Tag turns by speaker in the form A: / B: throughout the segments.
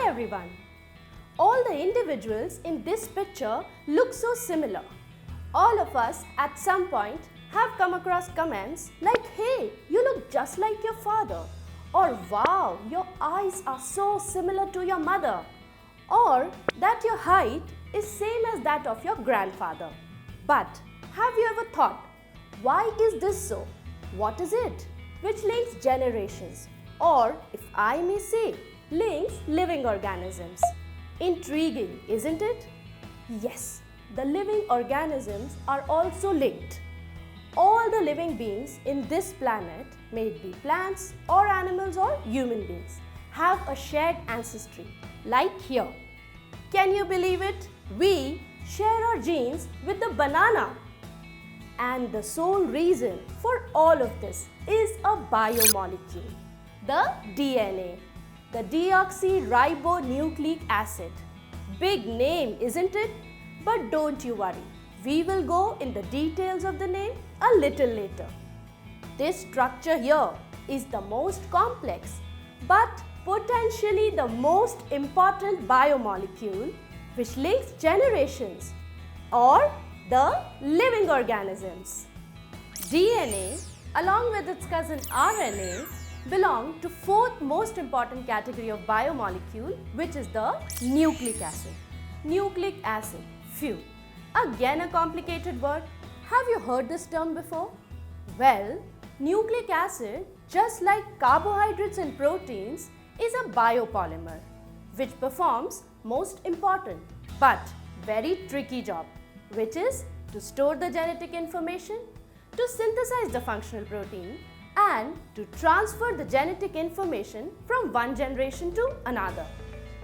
A: everyone. All the individuals in this picture look so similar. All of us at some point have come across comments like, hey, you look just like your father, or wow, your eyes are so similar to your mother, or that your height is same as that of your grandfather. But have you ever thought, why is this so? What is it? Which links generations, or if I may say, links living organisms. Intriguing, isn't it? Yes, the living organisms are also linked. All the living beings in this planet, may it be plants or animals or human beings, have a shared ancestry, like here. Can you believe it? We share our genes with the banana. And the sole reason for all of this is a biomolecule, the DNA, the deoxyribonucleic acid. Big name, isn't it? But don't you worry, we will go in the details of the name a little later. This structure here is the most complex, but potentially the most important biomolecule which links generations or the living organisms. DNA, along with its cousin RNA, belong to fourth most important category of biomolecule, which is the nucleic acid. Nucleic acid, phew, again a complicated word. Have you heard this term before? Well, nucleic acid, just like carbohydrates and proteins, is a biopolymer which performs most important but very tricky job, which is to store the genetic information, to synthesize the functional protein, and to transfer the genetic information from one generation to another.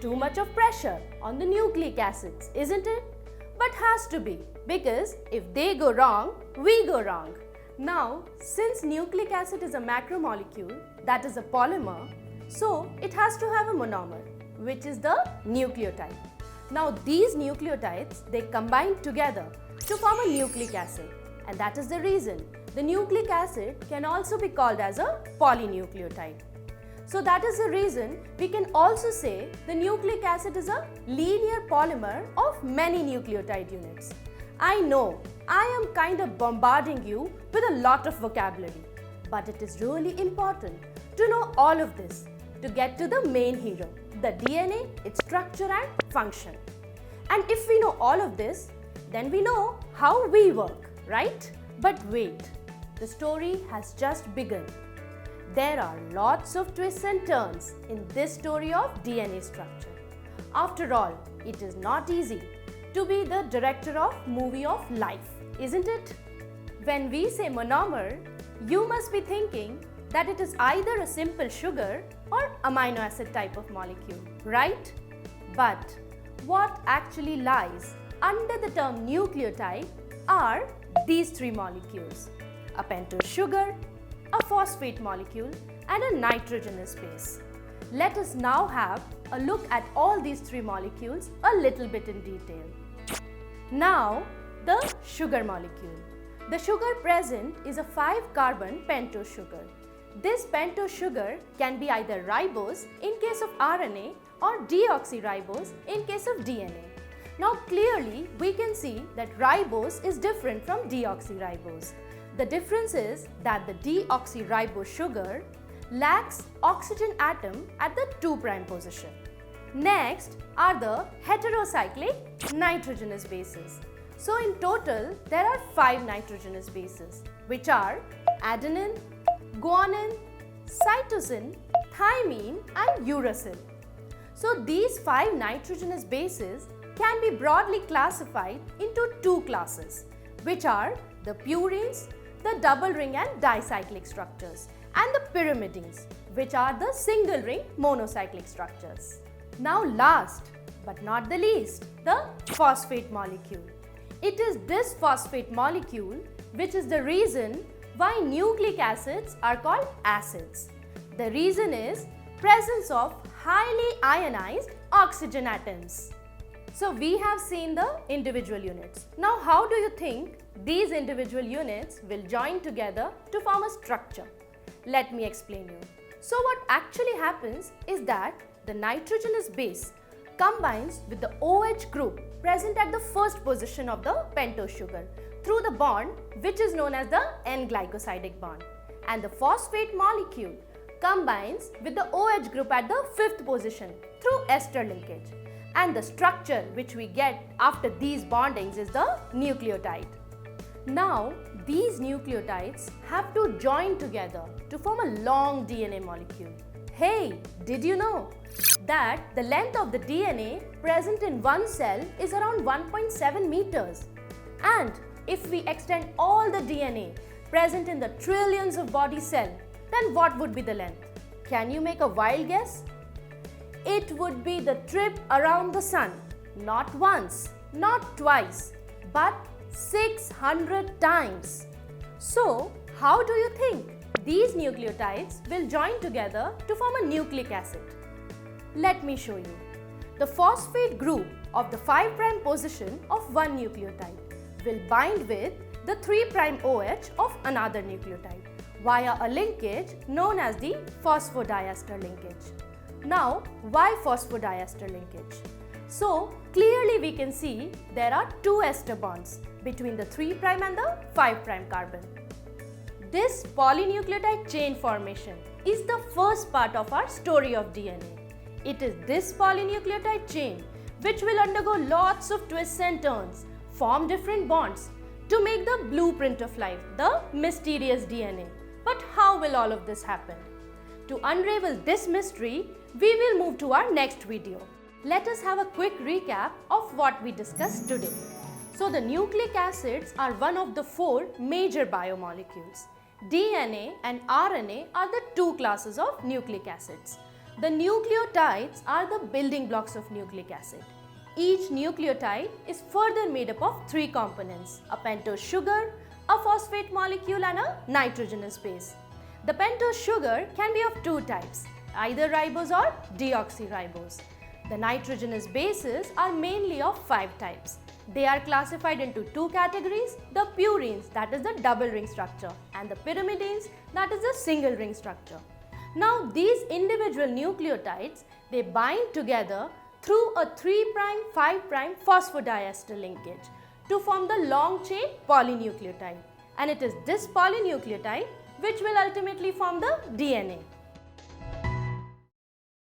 A: Too much of pressure on the nucleic acids, isn't it? But has to be, because if they go wrong, we go wrong. Now, since nucleic acid is a macromolecule, that is a polymer, so it has to have a monomer, which is the nucleotide. Now, these nucleotides, they combine together to form a nucleic acid, and that is the reason the nucleic acid can also be called as a polynucleotide. So that is the reason we can also say the nucleic acid is a linear polymer of many nucleotide units. I know I am kind of bombarding you with a lot of vocabulary, but it is really important to know all of this to get to the main hero, the DNA, its structure and function. And if we know all of this, then we know how we work, right? But wait, the story has just begun. There are lots of twists and turns in this story of DNA structure. After all, it is not easy to be the director of movie of life, isn't it? When we say monomer, you must be thinking that it is either a simple sugar or amino acid type of molecule, right? But what actually lies under the term nucleotide are these three molecules: a pentose sugar, a phosphate molecule, and a nitrogenous base. Let us now have a look at all these three molecules a little bit in detail. Now, the sugar molecule. The sugar present is a 5-carbon pentose sugar. This pentose sugar can be either ribose in case of RNA or deoxyribose in case of DNA. Now clearly we can see that ribose is different from deoxyribose. The difference is that the deoxyribose sugar lacks oxygen atom at the 2' position. Next are the heterocyclic nitrogenous bases. So in total there are 5 nitrogenous bases, which are adenine, guanine, cytosine, thymine and uracil. So these 5 nitrogenous bases can be broadly classified into 2 classes, which are the purines, the double ring and dicyclic structures, and the pyrimidines, which are the single ring monocyclic structures. Now last but not the least, the phosphate molecule. It is this phosphate molecule which is the reason why nucleic acids are called acids. The reason is presence of highly ionized oxygen atoms. So we have seen the individual units. Now how do you think these individual units will join together to form a structure? Let me explain you. So what actually happens is that the nitrogenous base combines with the OH group present at the first position of the pentose sugar through the bond which is known as the N-glycosidic bond, and the phosphate molecule combines with the OH group at the fifth position through ester linkage, and the structure which we get after these bondings is the nucleotide. Now, these nucleotides have to join together to form a long DNA molecule. Hey, did you know that the length of the DNA present in one cell is around 1.7 meters? And if we extend all the DNA present in the trillions of body cells, then what would be the length? Can you make a wild guess? It would be the trip around the sun, not once, not twice, but 600 times. So, how do you think these nucleotides will join together to form a nucleic acid? Let me show you. The phosphate group of the 5' position of one nucleotide will bind with the 3' OH of another nucleotide via a linkage known as the phosphodiester linkage. Now, why phosphodiester linkage? So, clearly we can see there are two ester bonds between the 3' and the 5' carbon. This polynucleotide chain formation is the first part of our story of DNA. It is this polynucleotide chain which will undergo lots of twists and turns, form different bonds to make the blueprint of life, the mysterious DNA. But how will all of this happen? To unravel this mystery, we will move to our next video. Let us have a quick recap of what we discussed today. So the nucleic acids are one of the 4 major biomolecules. DNA and RNA are the 2 classes of nucleic acids. The nucleotides are the building blocks of nucleic acid. Each nucleotide is further made up of 3 components: a pentose sugar, a phosphate molecule and a nitrogenous base. The pentose sugar can be of 2 types, either ribose or deoxyribose. The nitrogenous bases are mainly of 5 types. They are classified into 2 categories: the purines, that is the double ring structure, and the pyrimidines, that is the single ring structure. Now these individual nucleotides, they bind together through a 3' 5' phosphodiester linkage to form the long chain polynucleotide, and it is this polynucleotide which will ultimately form the DNA.